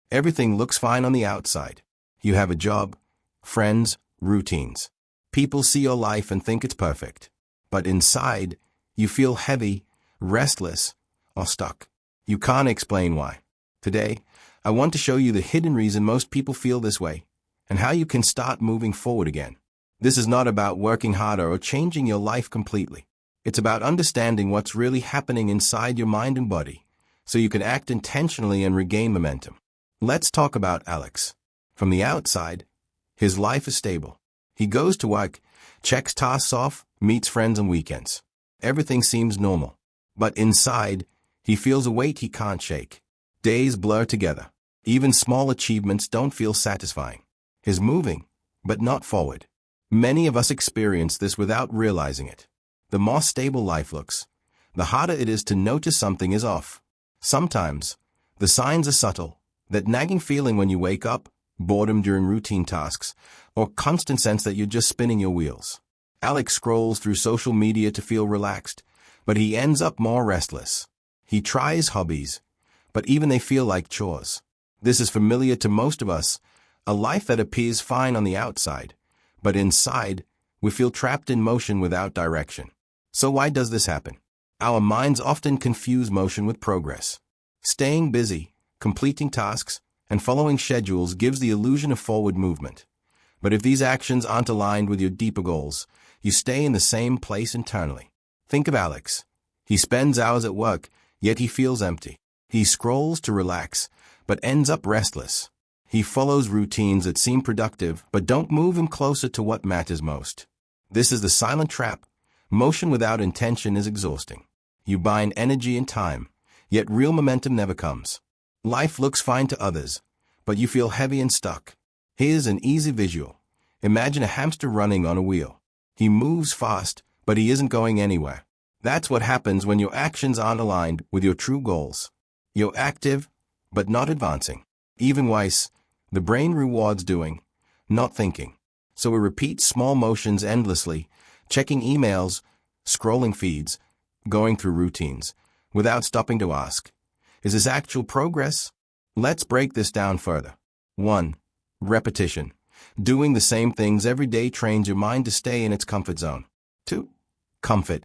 Everything looks fine on the outside. You have a job, friends, routines. People see your life and think it's perfect. But inside, you feel heavy, restless, or stuck. You can't explain why. Today, I want to show you the hidden reason most people feel this way, and how you can start moving forward again. This is not about working harder or changing your life completely. It's about understanding what's really happening inside your mind and body, so you can act intentionally and regain momentum. Let's talk about Alex. From the outside, his life is stable. He goes to work, checks tasks off, meets friends on weekends. Everything seems normal. But inside, he feels a weight he can't shake. Days blur together. Even small achievements don't feel satisfying. He's moving, but not forward. Many of us experience this without realizing it. The more stable life looks, the harder it is to notice something is off. Sometimes, the signs are subtle. That nagging feeling when you wake up, boredom during routine tasks, or constant sense that you're just spinning your wheels. Alex scrolls through social media to feel relaxed, but he ends up more restless. He tries hobbies, but even they feel like chores. This is familiar to most of us, a life that appears fine on the outside, but inside, we feel trapped in motion without direction. So why does this happen? Our minds often confuse motion with progress. Staying busy, completing tasks, and following schedules gives the illusion of forward movement. But if these actions aren't aligned with your deeper goals, you stay in the same place internally. Think of Alex. He spends hours at work, yet he feels empty. He scrolls to relax, but ends up restless. He follows routines that seem productive, but don't move him closer to what matters most. This is the silent trap. Motion without intention is exhausting. You bind energy and time, yet real momentum never comes. Life looks fine to others, but you feel heavy and stuck. Here's an easy visual. Imagine a hamster running on a wheel. He moves fast, but he isn't going anywhere. That's what happens when your actions aren't aligned with your true goals. You're active, but not advancing. Even worse, the brain rewards doing, not thinking. So we repeat small motions endlessly, checking emails, scrolling feeds, going through routines, without stopping to ask, is this actual progress? Let's break this down further. 1. Repetition. Doing the same things every day trains your mind to stay in its comfort zone. 2. Comfort.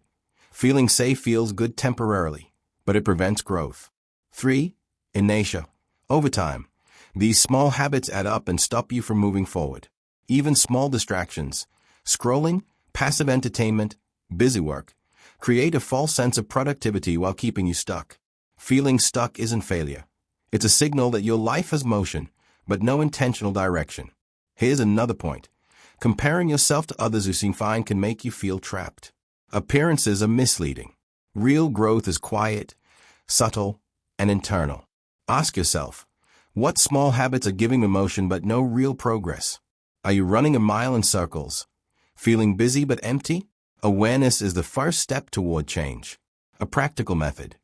Feeling safe feels good temporarily, but it prevents growth. 3. Inertia. Over time, these small habits add up and stop you from moving forward. Even small distractions, scrolling, passive entertainment, busy work, create a false sense of productivity while keeping you stuck. Feeling stuck isn't failure. It's a signal that your life has motion, but no intentional direction. Here's another point. Comparing yourself to others who seem fine can make you feel trapped. Appearances are misleading. Real growth is quiet, subtle, and internal. Ask yourself, what small habits are giving emotion but no real progress? Are you running a mile in circles? Feeling busy but empty? Awareness is the first step toward change. A practical method.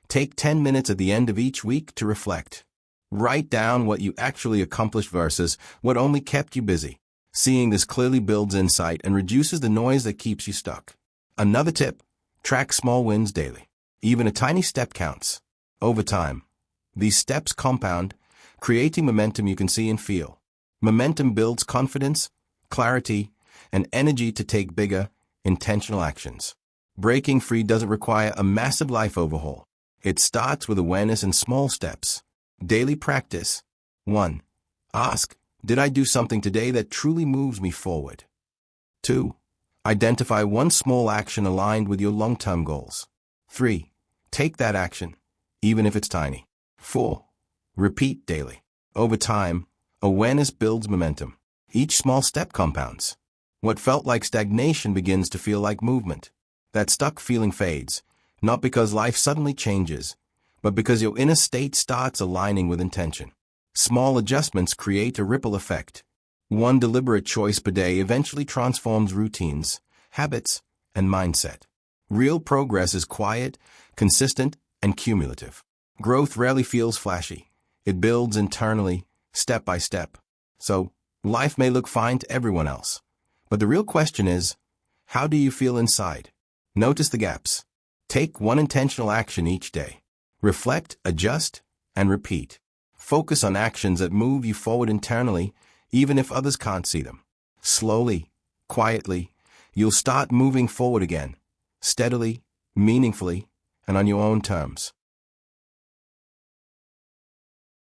Take 10 minutes at the end of each week to reflect. Write down what you actually accomplished versus what only kept you busy. Seeing this clearly builds insight and reduces the noise that keeps you stuck. Another tip, track small wins daily. Even a tiny step counts. Over time, these steps compound, creating momentum you can see and feel. Momentum builds confidence, clarity, and energy to take bigger, intentional actions. Breaking free doesn't require a massive life overhaul. It starts with awareness and small steps. Daily practice. 1. Ask, did I do something today that truly moves me forward? 2. Identify one small action aligned with your long-term goals. 3. Take that action, even if it's tiny. 4. Repeat daily. Over time, awareness builds momentum. Each small step compounds. What felt like stagnation begins to feel like movement. That stuck feeling fades, not because life suddenly changes, but because your inner state starts aligning with intention. Small adjustments create a ripple effect. One deliberate choice per day eventually transforms routines, habits, and mindset. Real progress is quiet, consistent, and cumulative. Growth rarely feels flashy. It builds internally, step by step. So, life may look fine to everyone else. But the real question is, how do you feel inside? Notice the gaps. Take one intentional action each day. Reflect, adjust, and repeat. Focus on actions that move you forward internally, even if others can't see them. Slowly, quietly, you'll start moving forward again, steadily, meaningfully, and on your own terms.